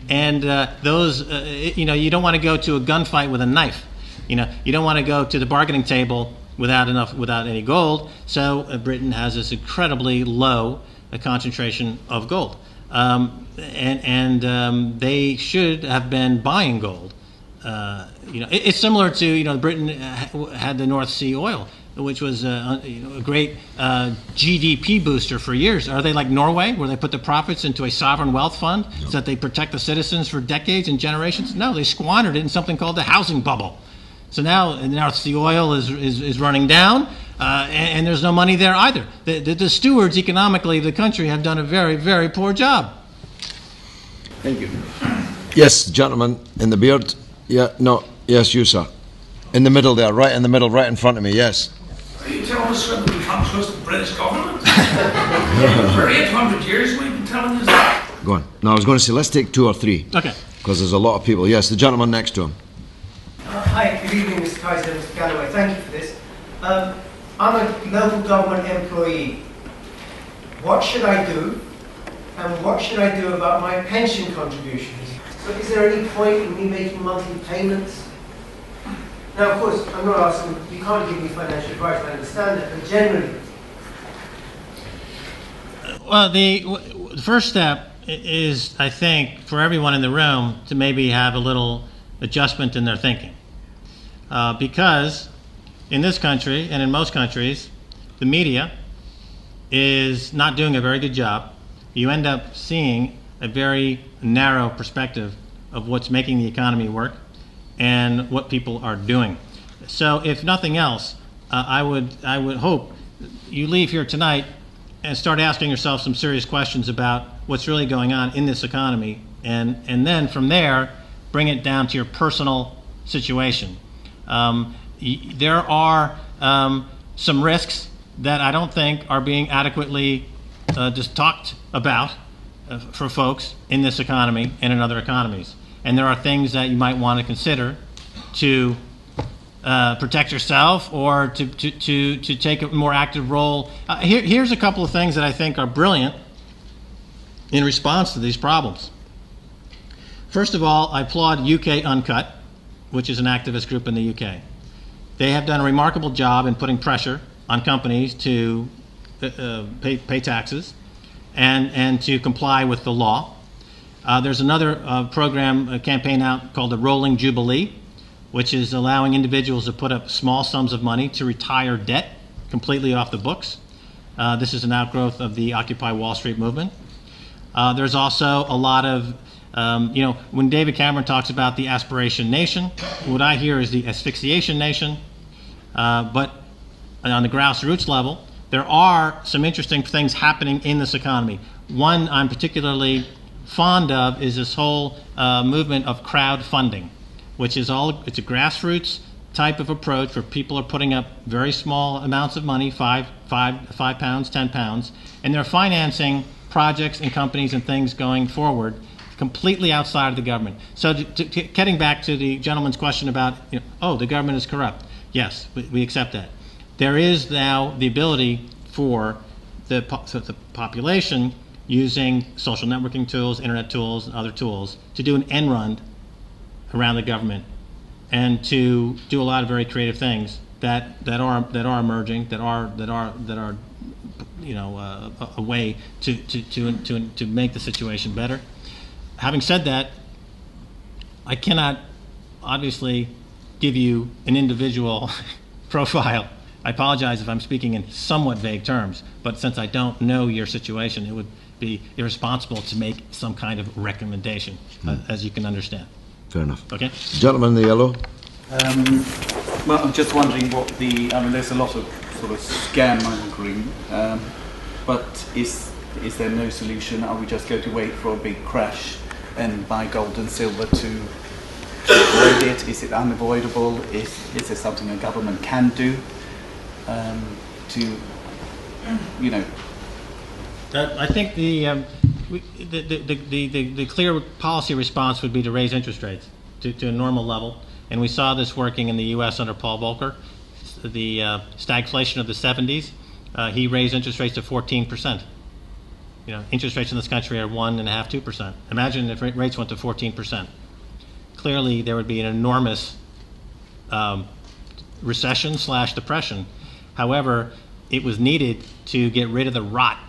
and you don't want to go to a gunfight with a knife. You don't want to go to the bargaining table without any gold. So Britain has this incredibly low concentration of gold, and they should have been buying gold. It's similar to Britain had the North Sea oil, which was a great GDP booster for years. Are they like Norway, where they put the profits into a sovereign wealth fund so that they protect the citizens for decades and generations? No, they squandered it in something called the housing bubble. So now the North Sea oil is running down, and there's no money there either. The stewards economically of the country have done a very, very poor job. Thank you. Yes, gentleman in the beard. Yeah, no, yes, you, sir. In the middle there, right in the middle, right in front of me, yes. Are you telling us that we can't trust the British government? For 800 years we've been telling you that. Go on. No, I was going to say, let's take 2 or 3. Okay. Because there's a lot of people. Yes, the gentleman next to him. Hi, good evening, Mr. Keiser and Mr. Galloway. Thank you for this. I'm a local government employee. What should I do? And what should I do about my pension contributions? So is there any point in me making monthly payments? Now, of course, I'm not asking, you can't give me financial advice, I understand it, but generally. Well, the first step is, I think, for everyone in the room to maybe have a little adjustment in their thinking. Because in this country and in most countries, the media is not doing a very good job. You end up seeing a very narrow perspective of what's making the economy work and what people are doing. So if nothing else, I would hope you leave here tonight and start asking yourself some serious questions about what's really going on in this economy, and then from there bring it down to your personal situation. There are some risks that I don't think are being adequately just talked about for folks in this economy and in other economies. And there are things that you might want to consider to protect yourself or to take a more active role. Here's a couple of things that I think are brilliant in response to these problems. First of all, I applaud UK Uncut, which is an activist group in the UK. They have done a remarkable job in putting pressure on companies to pay taxes and to comply with the law. There's another program, campaign out called the Rolling Jubilee, which is allowing individuals to put up small sums of money to retire debt completely off the books. This is an outgrowth of the Occupy Wall Street movement. There's also a lot of, when David Cameron talks about the aspiration nation, what I hear is the asphyxiation nation. But on the grassroots level, there are some interesting things happening in this economy. One I'm particularly fond of is this whole movement of crowdfunding, which is it's a grassroots type of approach where people are putting up very small amounts of money, £5, £10, and they're financing projects and companies and things going forward completely outside of the government. So getting back to the gentleman's question about, the government is corrupt. Yes, we accept that. There is now the ability for the population using social networking tools, internet tools, and other tools to do an end run around the government and to do a lot of very creative things that are emerging, that are a way to make the situation better. Having said that, I cannot obviously give you an individual profile. I apologize if I'm speaking in somewhat vague terms, but since I don't know your situation, it would be irresponsible to make some kind of recommendation, as you can understand. Fair enough. Okay. Gentleman in the yellow. Well, I'm just wondering there's a lot of sort of scaremongering, but is there no solution? Are we just going to wait for a big crash and buy gold and silver to avoid it? Is it unavoidable? Is there something a government can do I think the clear policy response would be to raise interest rates to a normal level, and we saw this working in the U.S. under Paul Volcker. The stagflation of the 70s, he raised interest rates to 14%. Interest rates in this country are 1.5%, 2%. Imagine if rates went to 14%. Clearly, there would be an enormous recession/depression. However, it was needed to get rid of the rot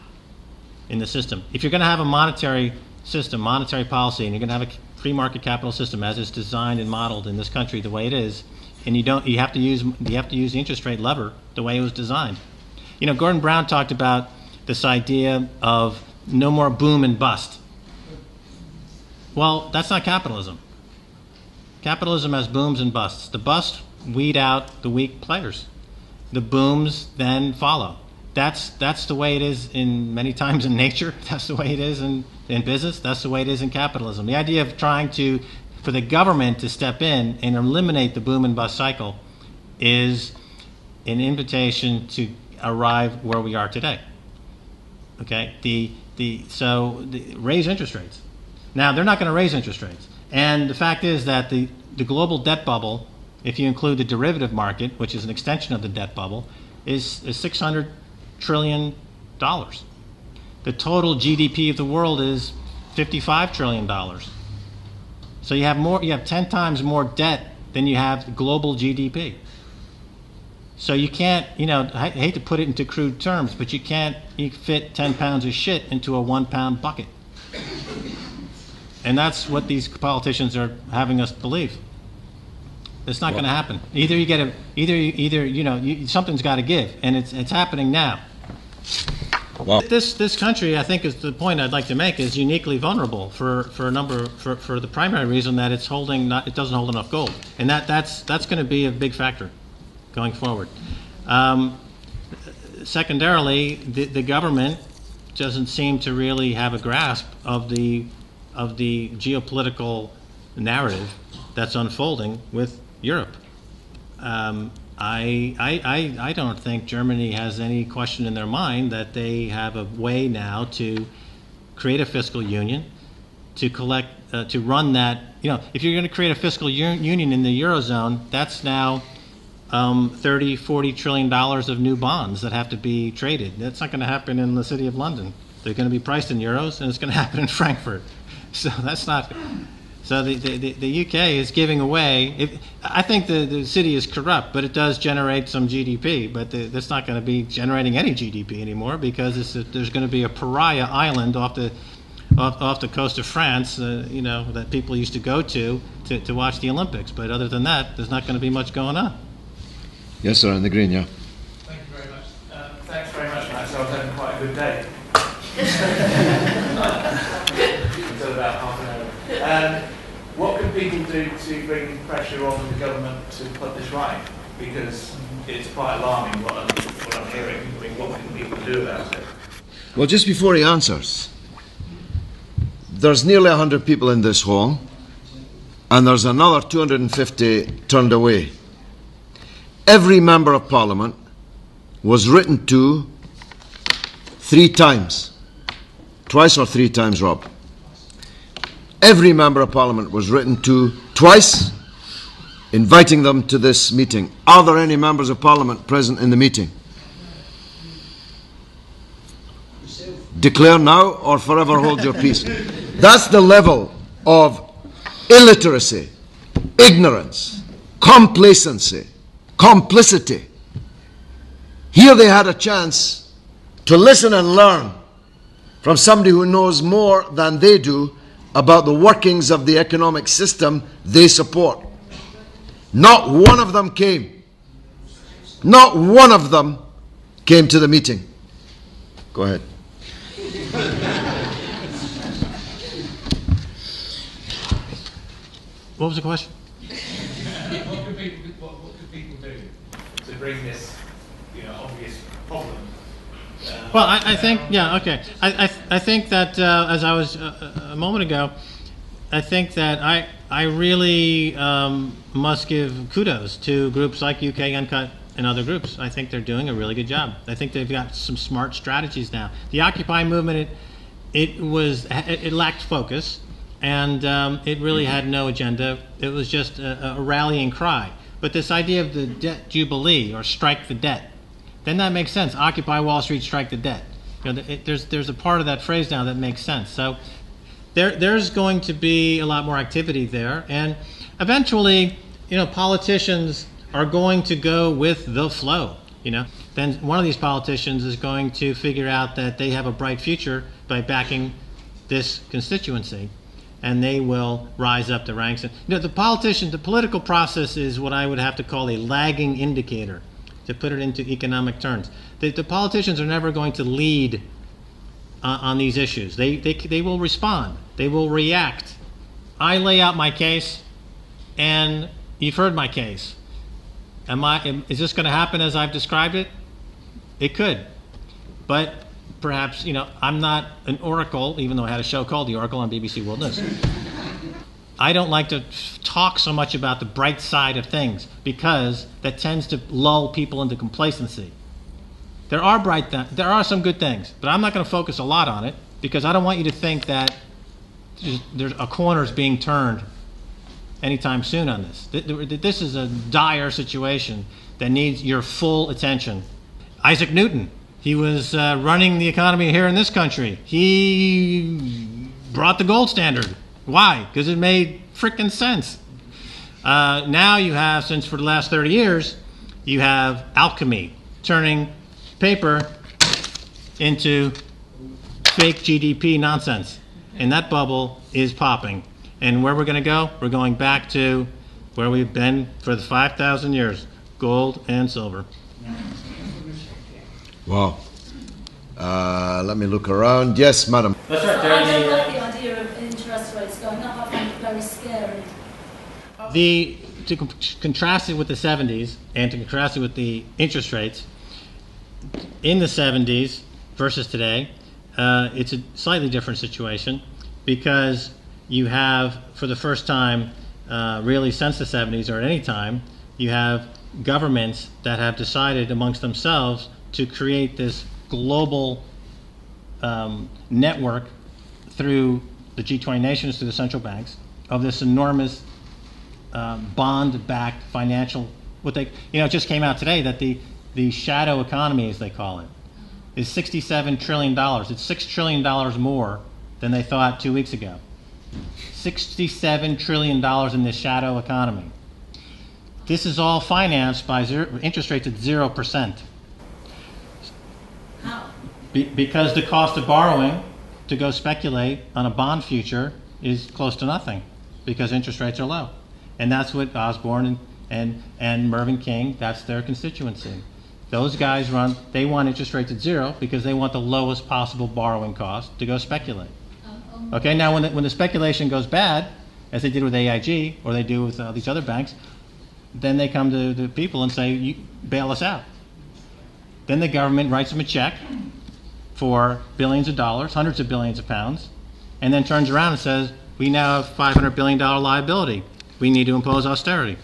in the system. If you're going to have a monetary system, monetary policy, and you're going to have a free market capital system as it's designed and modeled in this country the way it is, and you have to use the interest rate lever the way it was designed. Gordon Brown talked about this idea of no more boom and bust. Well, that's not capitalism. Capitalism has booms and busts. The busts weed out the weak players. The booms then follow. That's the way it is in many times in nature. That's the way it is in business. That's the way it is in capitalism. The idea of trying for the government to step in and eliminate the boom and bust cycle is an invitation to arrive where we are today. Okay, raise interest rates. Now they're not going to raise interest rates, and the fact is that the global debt bubble, if you include the derivative market, which is an extension of the debt bubble, is $600 trillion. The total GDP of the world is $55 trillion. So you have 10 times more debt than you have global GDP. So you can't, I hate to put it into crude terms, but you fit 10 pounds of shit into a 1 pound bucket. And that's what these politicians are having us believe. It's not going to happen. Something's got to give, and it's happening now. Wow. This country, I think, is the point I'd like to make, is uniquely vulnerable for the primary reason that it doesn't hold enough gold, and that's going to be a big factor going forward. Secondarily, the government doesn't seem to really have a grasp of the geopolitical narrative that's unfolding with Europe. I don't think Germany has any question in their mind that they have a way now to create a fiscal union, to run that. If you're going to create a fiscal union in the Eurozone, that's now $30-40 trillion of new bonds that have to be traded. That's not going to happen in the City of London. They're going to be priced in euros, and it's going to happen in Frankfurt. So that's not. So the UK is giving away. I think the city is corrupt, but it does generate some GDP. But that's not going to be generating any GDP anymore because there's going to be a pariah island off the coast of France, that people used to go to watch the Olympics. But other than that, there's not going to be much going on. Yes, sir, in the green, yeah. Thank you very much. Thanks very much, Matt. So I was having quite a good day. Until about half an hour. What can people do to bring pressure on the government to put this right? Because it's quite alarming what I'm hearing. What can people do about it? Well, just before he answers, there's nearly 100 people in this hall, and there's another 250 turned away. Every member of Parliament was written to 3 times. Twice or 3 times, Rob? Every member of Parliament was written to twice, inviting them to this meeting. Are there any members of Parliament present in the meeting? Declare now or forever hold your peace. That's the level of illiteracy, ignorance, complacency, complicity. Here they had a chance to listen and learn from somebody who knows more than they do about the workings of the economic system they support. Not one of them came. Not one of them came to the meeting. Go ahead. What was the question? What could people do to bring this, obvious problem? Well, I think, yeah, okay. I think that, as I was a moment ago, I think that I really must give kudos to groups like UK Uncut and other groups. I think they're doing a really good job. I think they've got some smart strategies now. The Occupy movement, it lacked focus, and it really had no agenda. It was just a rallying cry. But this idea of the debt jubilee, or strike the debt, then that makes sense. Occupy Wall Street, strike the debt. There's a part of that phrase now that makes sense. So there's going to be a lot more activity there, and eventually, politicians are going to go with the flow. Then one of these politicians is going to figure out that they have a bright future by backing this constituency, and they will rise up the ranks. The political process is what I would have to call a lagging indicator, to put it into economic terms. The politicians are never going to lead on these issues. They will respond. They will react. I lay out my case, and you've heard my case. Is this going to happen as I've described it? It could. But perhaps, I'm not an oracle, even though I had a show called The Oracle on BBC World News. I don't like to talk so much about the bright side of things, because that tends to lull people into complacency. There are some good things, but I'm not going to focus a lot on it, because I don't want you to think that there's a corner's being turned anytime soon on this. This is a dire situation that needs your full attention. Isaac Newton, he was running the economy here in this country. He brought the gold standard. Why? Because it made frickin' sense. Now you have, since for the last 30 years, you have alchemy, turning paper into fake GDP nonsense. And that bubble is popping. And where we're going to go? We're going back to where we've been for the 5,000 years, gold and silver. Wow. Let me look around. Yes, madam. That's right, I don't like the idea of interest rates going up. I find it very scary. To contrast it with the 70s and to contrast it with the interest rates, in the 70s versus today, it's a slightly different situation, because you have, for the first time, really since the 70s or at any time, you have governments that have decided amongst themselves to create this global network through the G20 nations, through the central banks, of this enormous bond-backed financial, it just came out today that the shadow economy, as they call it, is $67 trillion. It's $6 trillion more than they thought 2 weeks ago. $67 trillion in this shadow economy. This is all financed by interest rates at 0%. How? Because the cost of borrowing to go speculate on a bond future is close to nothing, because interest rates are low. And that's what Osborne and Mervyn King, that's their constituency. Those guys they want interest rates at 0 because they want the lowest possible borrowing cost to go speculate. Okay, now when the speculation goes bad, as they did with AIG, or they do with these other banks, then they come to the people and say, you bail us out. Then the government writes them a check for billions of dollars, hundreds of billions of pounds, and then turns around and says, we now have $500 billion liability. We need to impose austerity.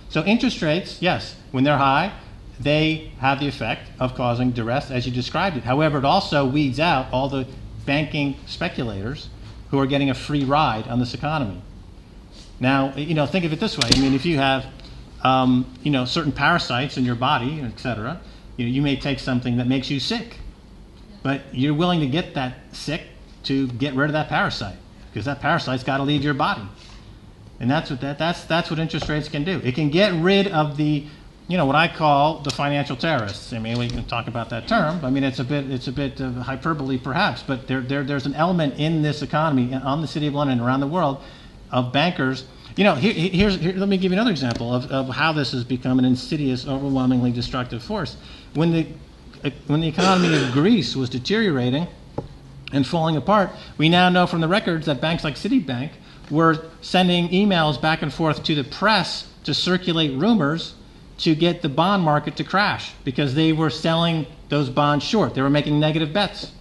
So interest rates, yes, when they're high, they have the effect of causing duress, as you described it. However, it also weeds out all the banking speculators who are getting a free ride on this economy. Now, think of it this way. I mean, if you have, certain parasites in your body, et cetera, you may take something that makes you sick, but you're willing to get that sick to get rid of that parasite, because that parasite's got to leave your body. And that's what interest rates can do. It can get rid of the, what I call the financial terrorists. I mean, we can talk about that term. I mean, it's a bit of hyperbole perhaps, but there's an element in this economy, on the City of London and around the world, of bankers. Here, let me give you another example of how this has become an insidious, overwhelmingly destructive force. When the economy of Greece was deteriorating and falling apart, we now know from the records that banks like Citibank were sending emails back and forth to the press to circulate rumors to get the bond market to crash, because they were selling those bonds short. They were making negative bets.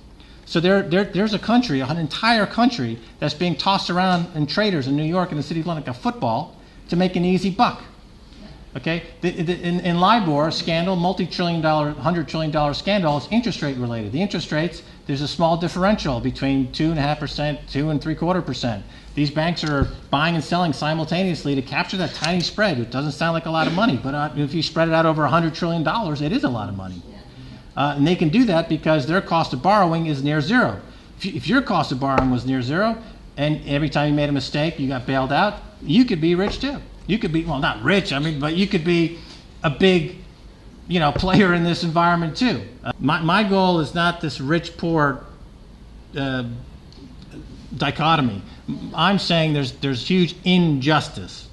So there's a country, an entire country, that's being tossed around in traders in New York and the City of London like a football to make an easy buck. Okay? In LIBOR scandal, multi-trillion-dollar, $100 trillion scandal, is interest rate related. The interest rates, there's a small differential between 2.5%, 2.75%. These banks are buying and selling simultaneously to capture that tiny spread. It doesn't sound like a lot of money, but if you spread it out over $100 trillion, it is a lot of money. And they can do that because their cost of borrowing is near zero. If your cost of borrowing was near zero, and every time you made a mistake, you got bailed out, you could be rich too. You could be, well, not rich, but you could be a big, player in this environment too. My goal is not this rich-poor dichotomy. I'm saying there's huge injustice,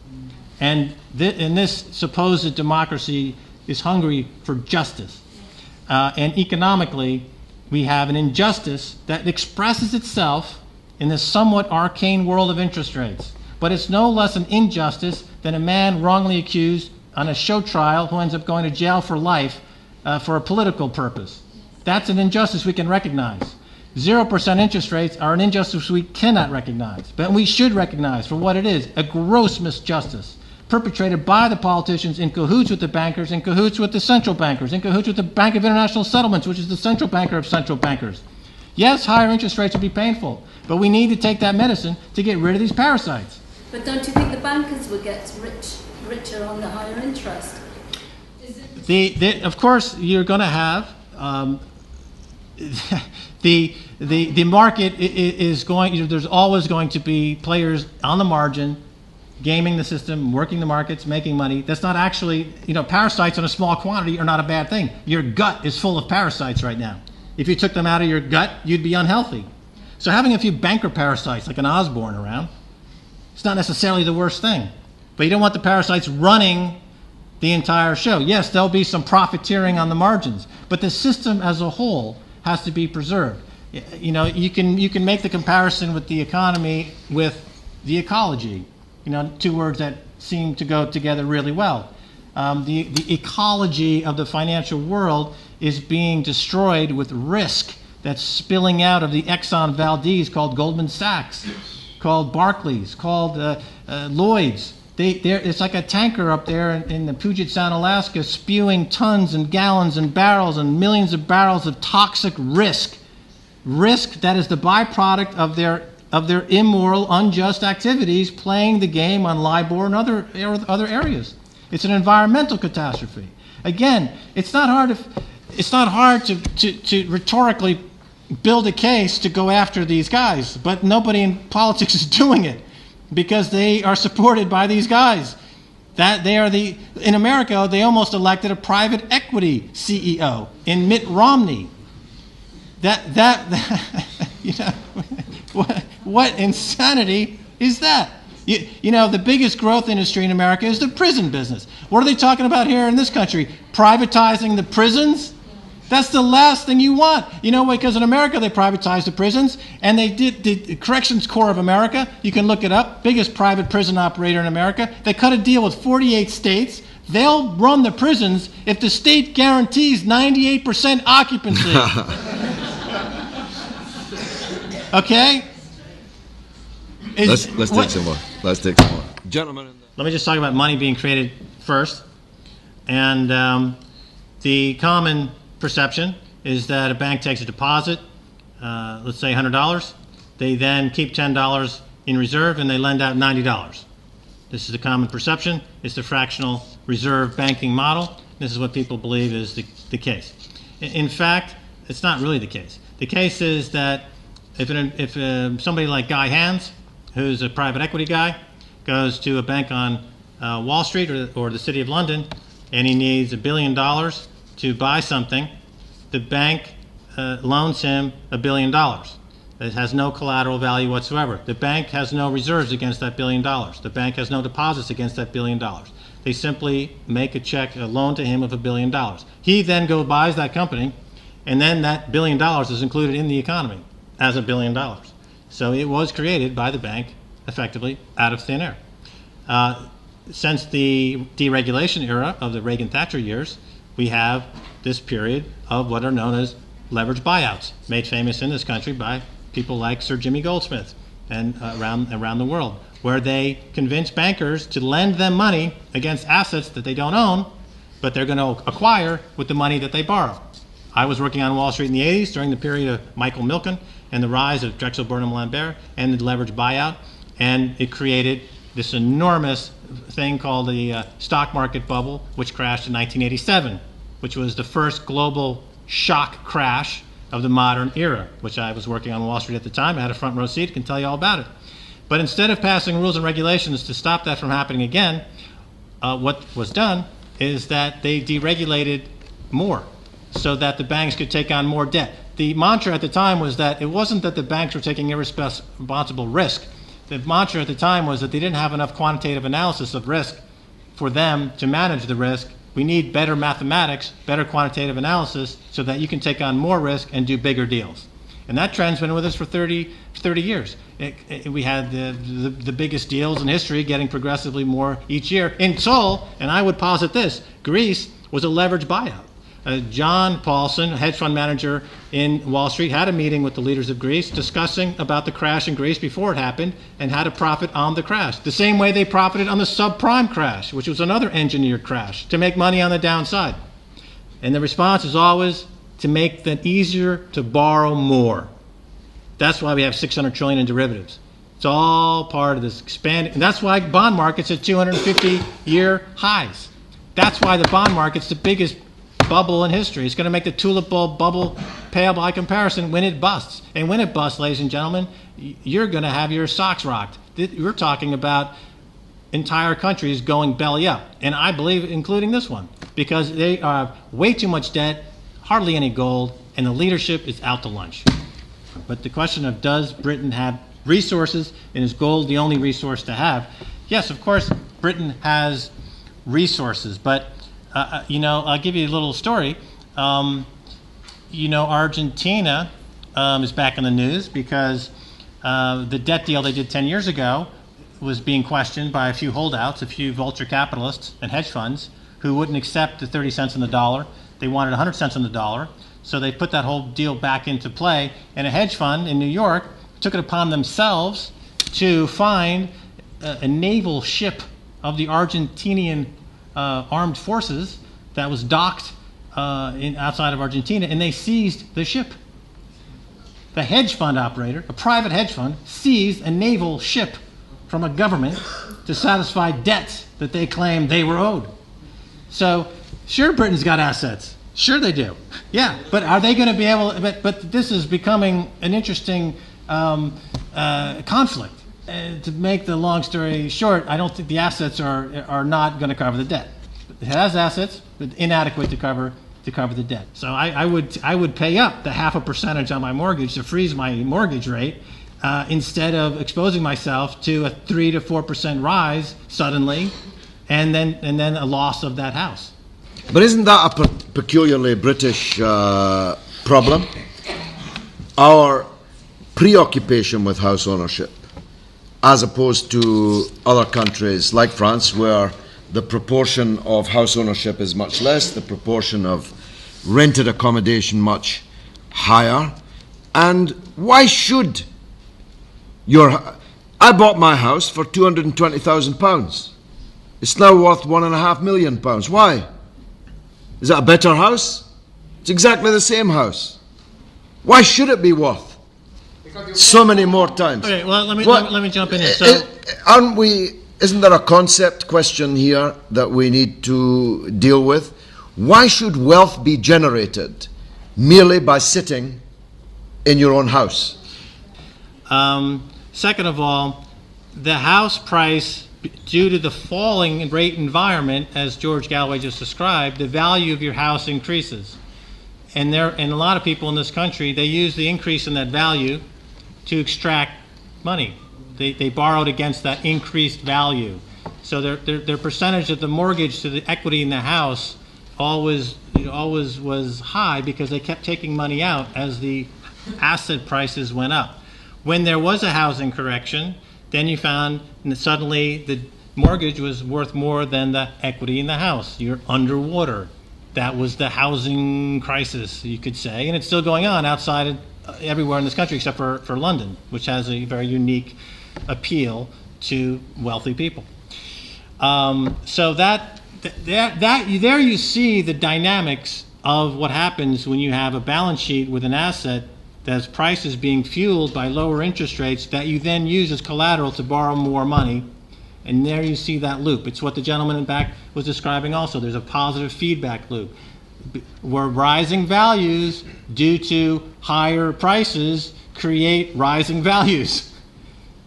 and this supposed democracy is hungry for justice. And economically, we have an injustice that expresses itself in this somewhat arcane world of interest rates. But it's no less an injustice than a man wrongly accused on a show trial who ends up going to jail for life for a political purpose. That's an injustice we can recognize. 0% interest rates are an injustice we cannot recognize, but we should recognize for what it is, a gross misjustice perpetrated by the politicians in cahoots with the bankers, in cahoots with the central bankers, in cahoots with the Bank of International Settlements, which is the central banker of central bankers. Yes, higher interest rates will be painful, but we need to take that medicine to get rid of these parasites. But don't you think the bankers would get richer on the higher interest? Of course, you're going to have the market is going. There's always going to be players on the margin, gaming the system, working the markets, making money. That's not actually, parasites in a small quantity are not a bad thing. Your gut is full of parasites right now. If you took them out of your gut, you'd be unhealthy. So having a few banker parasites like an Osborne around, it's not necessarily the worst thing. But you don't want the parasites running the entire show. Yes, there'll be some profiteering on the margins, but the system as a whole has to be preserved. You can make the comparison with the economy with the ecology. Two words that seem to go together really well. The ecology of the financial world is being destroyed with risk that's spilling out of the Exxon Valdez, called Goldman Sachs, called Barclays, called Lloyd's. It's like a tanker up there in the Puget Sound, Alaska, spewing tons and gallons and barrels and millions of barrels of toxic risk that is the byproduct of their immoral, unjust activities, playing the game on LIBOR and other areas. It's an environmental catastrophe. Again, it's not hard to rhetorically build a case to go after these guys, but nobody in politics is doing it because they are supported by these guys. In America, they almost elected a private equity CEO in Mitt Romney. What insanity is that? The biggest growth industry in America is the prison business. What are they talking about here in this country? Privatizing the prisons? That's the last thing you want. Because in America they privatized the prisons, and they did the Corrections Corps of America. You can look it up. Biggest private prison operator in America. They cut a deal with 48 states. They'll run the prisons if the state guarantees 98% occupancy. Okay? Let's take some more. Let's take some more. Gentlemen. Let me just talk about money being created first. And the common perception is that a bank takes a deposit, let's say $100. They then keep $10 in reserve and they lend out $90. This is the common perception. It's the fractional reserve banking model. This is what people believe is the case. In fact, it's not really the case. The case is that if somebody like Guy Hands, who's a private equity guy, goes to a bank on Wall Street or the City of London, and he needs $1 billion to buy something, the bank loans him $1 billion. It has no collateral value whatsoever. The bank has no reserves against that $1 billion. The bank has no deposits against that $1 billion. They simply make a loan to him of $1 billion. He then buys that company, and then that $1 billion is included in the economy as $1 billion. So it was created by the bank, effectively, out of thin air. Since the deregulation era of the Reagan-Thatcher years, we have this period of what are known as leveraged buyouts, made famous in this country by people like Sir Jimmy Goldsmith and around the world, where they convince bankers to lend them money against assets that they don't own, but they're going to acquire with the money that they borrow. I was working on Wall Street in the 80s during the period of Michael Milken and the rise of Drexel Burnham Lambert and the leveraged buyout, and it created this enormous thing called the stock market bubble, which crashed in 1987, which was the first global shock crash of the modern era, which I was working on Wall Street at the time. I had a front row seat, can tell you all about it. But instead of passing rules and regulations to stop that from happening again, what was done is that they deregulated more so that the banks could take on more debt. The mantra at the time was that it wasn't that the banks were taking irresponsible risk. The mantra at the time was that they didn't have enough quantitative analysis of risk for them to manage the risk. We need better mathematics, better quantitative analysis, so that you can take on more risk and do bigger deals. And that trend's been with us for 30 years. We had the biggest deals in history, getting progressively more each year. In Seoul, and I would posit this, Greece was a leveraged buyout. John Paulson, a hedge fund manager in Wall Street, had a meeting with the leaders of Greece discussing about the crash in Greece before it happened and how to profit on the crash. The same way they profited on the subprime crash, which was another engineered crash, to make money on the downside. And the response is always to make it easier to borrow more. That's why we have $600 trillion in derivatives. It's all part of this expanding, and that's why bond market's at 250-year highs. That's why the bond market's the biggest bubble in history. It's going to make the tulip bulb bubble pale by comparison when it busts. And when it busts, ladies and gentlemen, you're going to have your socks rocked. We're talking about entire countries going belly up, and I believe including this one, because they have way too much debt, hardly any gold, and the leadership is out to lunch. But the question of does Britain have resources, and is gold the only resource to have? Yes, of course, Britain has resources, but I'll give you a little story. Argentina is back in the news because the debt deal they did 10 years ago was being questioned by a few holdouts, a few vulture capitalists and hedge funds who wouldn't accept the 30 cents on the dollar. They wanted 100 cents on the dollar. So they put that whole deal back into play. And a hedge fund in New York took it upon themselves to find a naval ship of the Argentinian armed forces that was docked outside of Argentina, and they seized the ship. The hedge fund operator, a private hedge fund, seized a naval ship from a government to satisfy debts that they claimed they were owed. So, sure, Britain's got assets. Sure they do. Yeah, but are they going to be able, but this is becoming an interesting conflict. To make the long story short, I don't think the assets are not going to cover the debt. It has assets, but inadequate to cover the debt. So I would pay up the 0.5% on my mortgage to freeze my mortgage rate instead of exposing myself to a 3 to 4% rise suddenly, and then a loss of that house. But isn't that a peculiarly British problem? Our preoccupation with house ownership, as opposed to other countries like France, where the proportion of house ownership is much less, the proportion of rented accommodation much higher. And why should I bought my house for £220,000. It's now worth £1.5 million. Why? Is that a better house? It's exactly the same house. Why should it be worth so many more times? Okay, well, let me jump in here. So, isn't there a concept question here that we need to deal with? Why should wealth be generated merely by sitting in your own house? Second of all, the house price, due to the falling rate environment, as George Galloway just described, the value of your house increases. And a lot of people in this country, they use the increase in that value to extract money. They borrowed against that increased value. So their percentage of the mortgage to the equity in the house always was high because they kept taking money out as the asset prices went up. When there was a housing correction, then you found that suddenly the mortgage was worth more than the equity in the house. You're underwater. That was the housing crisis, you could say, and it's still going on outside everywhere in this country except for London, which has a very unique appeal to wealthy people. So there you see the dynamics of what happens when you have a balance sheet with an asset that's prices being fueled by lower interest rates that you then use as collateral to borrow more money. And there you see that loop. It's what the gentleman in back was describing also. There's a positive feedback loop. Where rising values due to higher prices create rising values.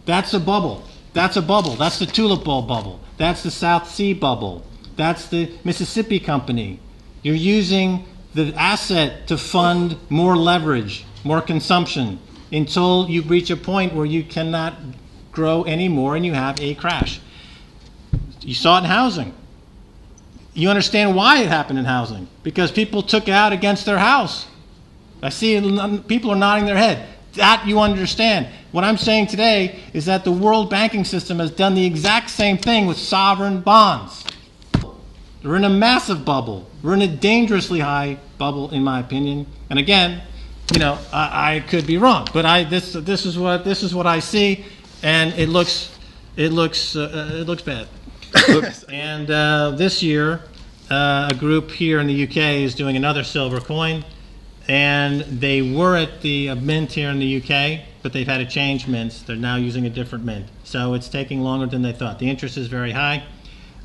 That's a bubble. That's a bubble. That's the tulip bulb bubble. That's the South Sea bubble. That's the Mississippi Company. You're using the asset to fund more leverage, more consumption, until you reach a point where you cannot grow anymore and you have a crash. You saw it in housing. You understand why it happened in housing. Because people took out against their house. I see people are nodding their head. That you understand. What I'm saying today is that the world banking system has done the exact same thing with sovereign bonds. We're in a massive bubble. We're in a dangerously high bubble, in my opinion. And again, I could be wrong, but this is what I see, and it looks bad. And this year, a group here in the UK is doing another silver coin, and they were at the mint here in the UK, but they've had to change mints. They're now using a different mint, so it's taking longer than they thought. The interest is very high.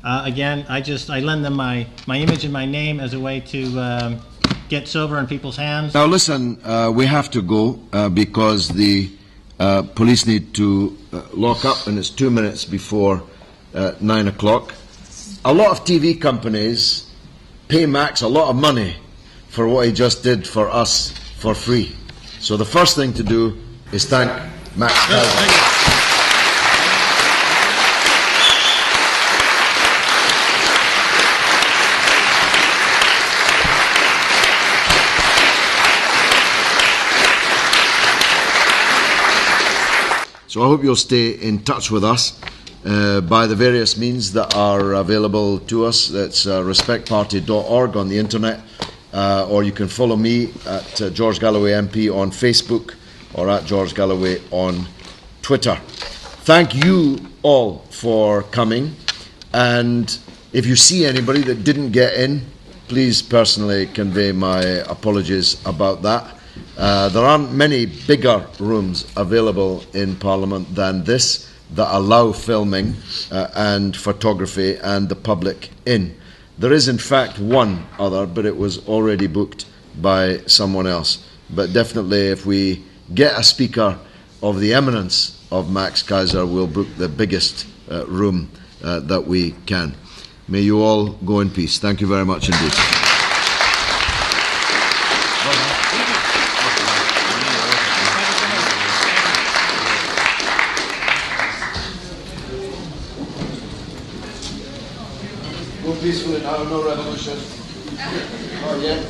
Again, I lend them my image and my name as a way to get silver in people's hands. Now listen, we have to go because the police need to lock up, and it's 2 minutes before 9 o'clock. A lot of TV companies pay Max a lot of money for what he just did for us for free. So the first thing to do is thank Max Keiser. So I hope you'll stay in touch with us by the various means that are available to us. That's respectparty.org on the internet, or you can follow me at George Galloway MP on Facebook or at George Galloway on Twitter. Thank you all for coming, and if you see anybody that didn't get in, please personally convey my apologies about that. There aren't many bigger rooms available in Parliament than this that allow filming and photography and the public in. There is in fact one other, but it was already booked by someone else. But definitely if we get a speaker of the eminence of Max Keiser, we'll book the biggest room that we can. May you all go in peace. Thank you very much indeed. Go peacefully now, no revolution. Oh, yeah.